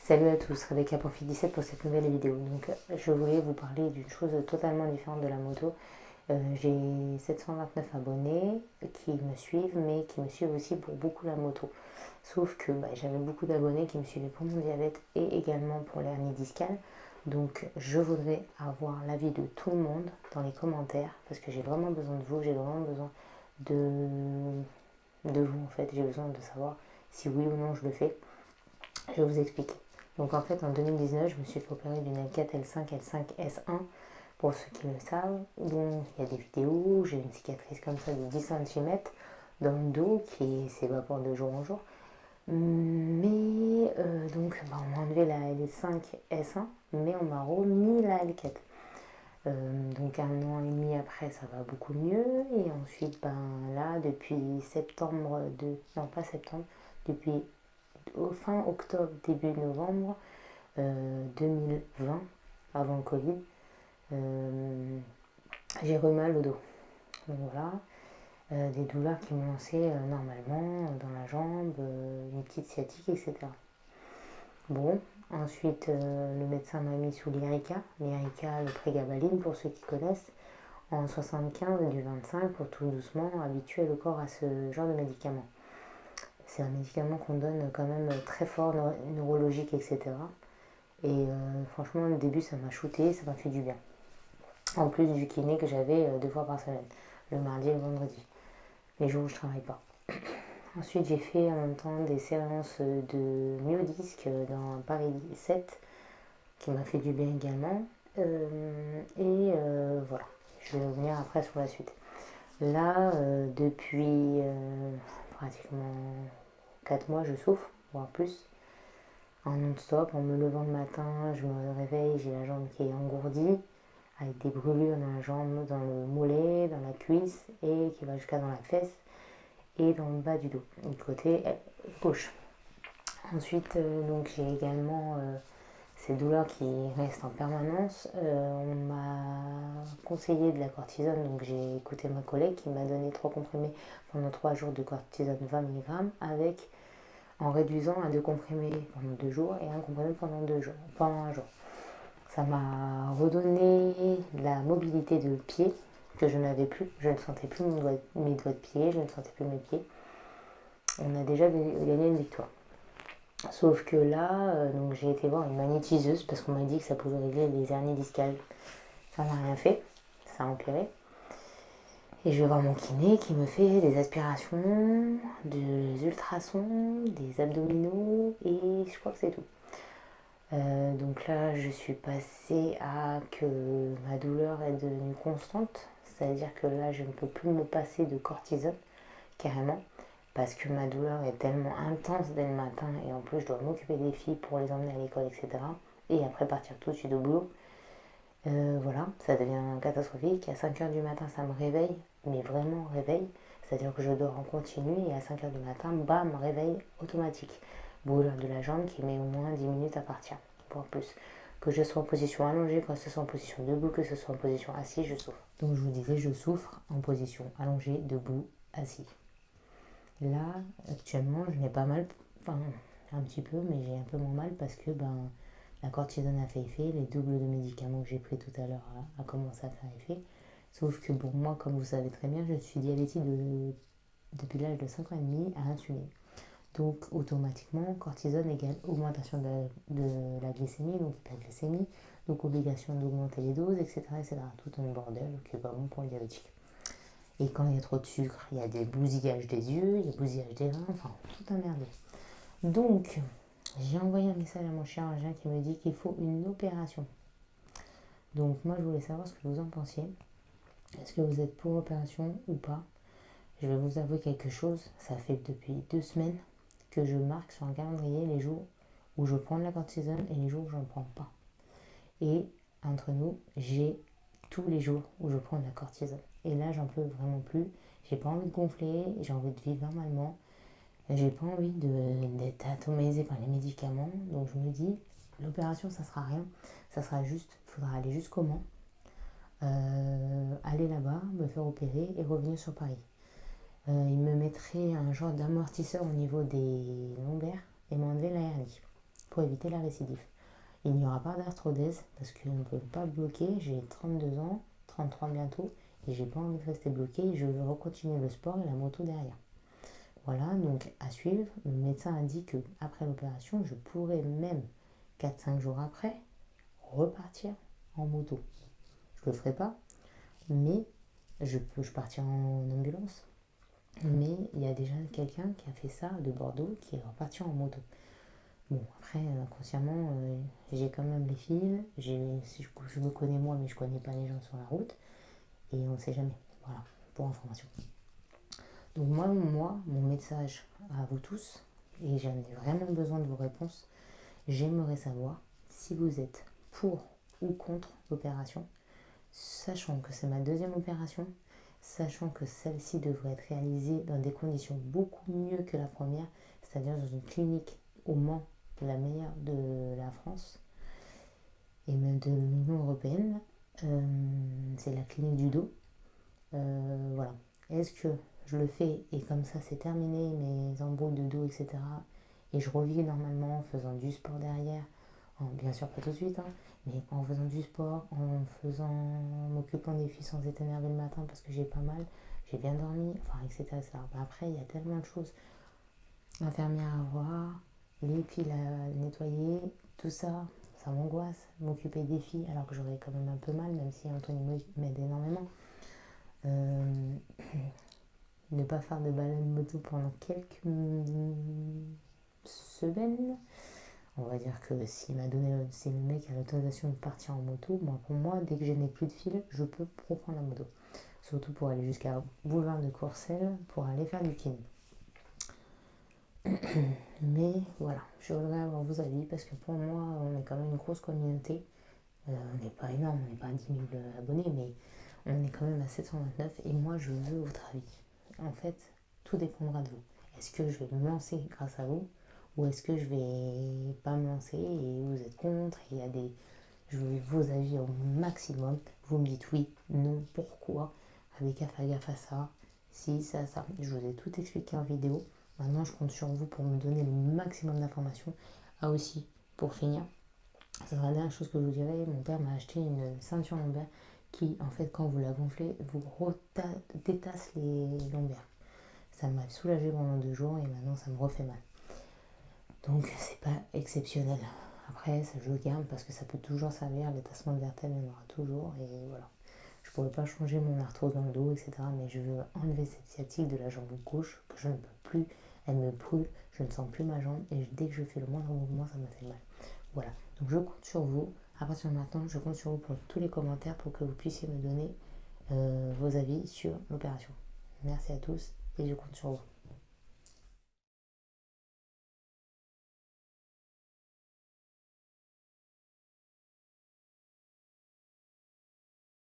Salut à tous, Rebecca Profit17 pour cette nouvelle vidéo. Donc je voulais vous parler d'une chose totalement différente de la moto. J'ai 729 abonnés qui me suivent, mais qui me suivent aussi pour beaucoup la moto. Sauf que j'avais beaucoup d'abonnés qui me suivaient pour mon diabète et également pour l'hernie discale. Donc je voudrais avoir l'avis de tout le monde dans les commentaires parce que j'ai vraiment besoin de vous, j'ai vraiment besoin de vous en fait. J'ai besoin de savoir si oui ou non je le fais. Je vais vous expliquer. Donc en fait en 2019 je me suis fait opérer d'une L4, L5, L5, S1 pour ceux qui le savent. Donc il y a des vidéos, j'ai une cicatrice comme ça de 10 cm dans le dos qui s'évapore de jour en jour. Mais donc on m'a enlevé la L5, S1 mais on m'a remis la L4. Donc 1 an et demi après ça va beaucoup mieux et ensuite là depuis septembre non pas septembre, depuis au fin octobre, début novembre 2020, avant le Covid, j'ai eu mal au dos. Donc voilà, des douleurs qui m'ont lancé normalement dans la jambe, une petite sciatique, etc. Bon, ensuite le médecin m'a mis sous l'Irica, le prégabalin pour ceux qui connaissent, en 75 et du 25 pour tout doucement habituer le corps à ce genre de médicaments. C'est un médicament qu'on donne quand même très fort, neurologique, etc. Et franchement, au début, ça m'a shooté, ça m'a fait du bien. En plus du kiné que j'avais 2 fois par semaine, le mardi et le vendredi, les jours où je ne travaille pas. Ensuite, j'ai fait en même temps des séances de myodisque dans Paris 7, qui m'a fait du bien également. Voilà, je vais revenir après sur la suite. Là, depuis pratiquement 4 mois, je souffre, voire plus, en non-stop. En me levant le matin, je me réveille, j'ai la jambe qui est engourdie, avec des brûlures dans la jambe, dans le mollet, dans la cuisse, et qui va jusqu'à dans la fesse et dans le bas du dos, du côté gauche. Ensuite, donc j'ai également ces douleurs qui restent en permanence. On m'a conseillé de la cortisone, donc j'ai écouté ma collègue qui m'a donné 3 comprimés pendant 3 jours de cortisone 20 mg avec en réduisant à 2 comprimés pendant 2 jours et un comprimé pendant 1 jour. Ça m'a redonné la mobilité de pied que je n'avais plus. Je ne sentais plus mes doigts de pied, je ne sentais plus mes pieds. On a déjà gagné une victoire. Sauf que là, donc j'ai été voir une magnétiseuse parce qu'on m'a dit que ça pouvait régler les hernies discales. Ça n'a rien fait, ça a empiré. Et je vais voir mon kiné qui me fait des aspirations, des ultrasons, des abdominaux et je crois que c'est tout. Donc là, je suis passée à que ma douleur est devenue constante, c'est-à-dire que là, je ne peux plus me passer de cortisone, carrément, parce que ma douleur est tellement intense dès le matin et en plus, je dois m'occuper des filles pour les emmener à l'école, etc. Et après partir tout de suite au boulot. Voilà, ça devient catastrophique. À 5h du matin, ça me réveille, mais vraiment réveille. C'est-à-dire que je dors en continu et à 5h du matin, bam, réveil automatique. Brûlure de la jambe qui met au moins 10 minutes à partir, voire plus. Que je sois en position allongée, que ce soit en position debout, que ce soit en position assise, je souffre. Donc je vous disais, je souffre en position allongée, debout, assis. Là, actuellement, je n'ai pas mal, enfin un petit peu, mais j'ai un peu moins mal parce que la cortisone a fait effet, les doubles de médicaments que j'ai pris tout à l'heure a commencé à faire effet. Sauf que pour moi, comme vous savez très bien, je suis diabétique depuis l'âge de 5 ans et demi à insuline. Donc automatiquement, cortisone égale augmentation de la glycémie, donc hyperglycémie, donc obligation d'augmenter les doses, etc., etc. Tout un bordel qui est pas bon pour les diabétiques. Et quand il y a trop de sucre, il y a des bousillages des yeux, il y a bousillage des reins, enfin tout un merdier. Donc, j'ai envoyé un message à mon chirurgien qui me dit qu'il faut une opération. Donc moi je voulais savoir ce que vous en pensiez. Est-ce que vous êtes pour l'opération ou pas? Je vais vous avouer quelque chose, ça fait depuis 2 semaines que je marque sur un calendrier les jours où je prends de la cortisone et les jours où je n'en prends pas. Et entre nous, j'ai tous les jours où je prends de la cortisone. Et là j'en peux vraiment plus. J'ai pas envie de gonfler, j'ai envie de vivre normalement. J'ai pas envie d'être atomisée par les médicaments. Donc je me dis, l'opération ça sera rien. Ça sera juste, il faudra aller jusqu'au Mans. Aller là-bas, me faire opérer et revenir sur Paris. Il me mettrait un genre d'amortisseur au niveau des lombaires et m'enlever la hernie pour éviter la récidive. Il n'y aura pas d'arthrodèse parce qu'on ne peut pas bloquer. J'ai 32 ans, 33 bientôt, et j'ai pas envie de rester bloqué. Je veux recontinuer le sport et la moto derrière. Voilà, donc à suivre. Le médecin a dit qu'après l'opération, je pourrais même 4-5 jours après repartir en moto. Je le ferai pas, mais je partirai en ambulance. Mais il y a déjà quelqu'un qui a fait ça de Bordeaux qui est reparti en moto. Bon, après, inconsciemment, j'ai quand même les fils. Je me connais moi, mais je connais pas les gens sur la route. Et on ne sait jamais. Voilà, pour information. Donc moi, mon message à vous tous, et j'en ai vraiment besoin de vos réponses, j'aimerais savoir si vous êtes pour ou contre l'opération, sachant que c'est ma deuxième opération, sachant que celle-ci devrait être réalisée dans des conditions beaucoup mieux que la première, c'est-à-dire dans une clinique au Mans, la meilleure de la France et même de l'Union européenne. C'est la clinique du dos. Voilà. Est-ce que je le fais et comme ça c'est terminé, mes embrouilles de dos, etc. Et je revis normalement en faisant du sport derrière, bien sûr pas tout de suite, hein, mais en faisant du sport, m'occupant des filles sans être énervée le matin parce que j'ai pas mal, j'ai bien dormi, enfin etc. Après il y a tellement de choses, infirmière à voir, les fils à nettoyer, tout ça, ça m'angoisse, m'occuper des filles alors que j'aurais quand même un peu mal, même si Anthony m'aide énormément. Ne pas faire de balade moto pendant quelques semaines. On va dire que si le mec a l'autorisation de partir en moto, pour moi, dès que je n'ai plus de fil, je peux reprendre la moto. Surtout pour aller jusqu'à Boulevard de Courcelles pour aller faire du kiné. Mais voilà, je voudrais avoir vos avis parce que pour moi, on est quand même une grosse communauté. On n'est pas énorme, on n'est pas à 10 000 abonnés, mais on est quand même à 729 et moi, je veux votre avis. En fait, tout dépendra de vous. Est-ce que je vais me lancer grâce à vous ou est-ce que je vais pas me lancer et vous êtes contre et je veux vos avis au maximum. Vous me dites oui, non, pourquoi, avec gaffe à ça, si, ça. Je vous ai tout expliqué en vidéo. Maintenant, je compte sur vous pour me donner le maximum d'informations. Ah aussi, pour finir, ça sera la dernière chose que je vous dirai. Mon père m'a acheté une ceinture lombaire qui, en fait, quand vous la gonflez, vous détasse les lombaires. Ça m'a soulagé pendant 2 jours et maintenant ça me refait mal. Donc c'est pas exceptionnel. Après, ça je le garde parce que ça peut toujours servir. Les tassements de vertèbres, il y en aura toujours. Et voilà. Je pourrais pas changer mon arthrose dans le dos, etc. Mais je veux enlever cette sciatique de la jambe gauche que je ne peux plus. Elle me brûle. Je ne sens plus ma jambe. Et dès que je fais le moindre mouvement, ça me fait mal. Voilà. Donc je compte sur vous. À partir de maintenant, je compte sur vous pour tous les commentaires pour que vous puissiez me donner vos avis sur l'opération. Merci à tous et je compte sur vous.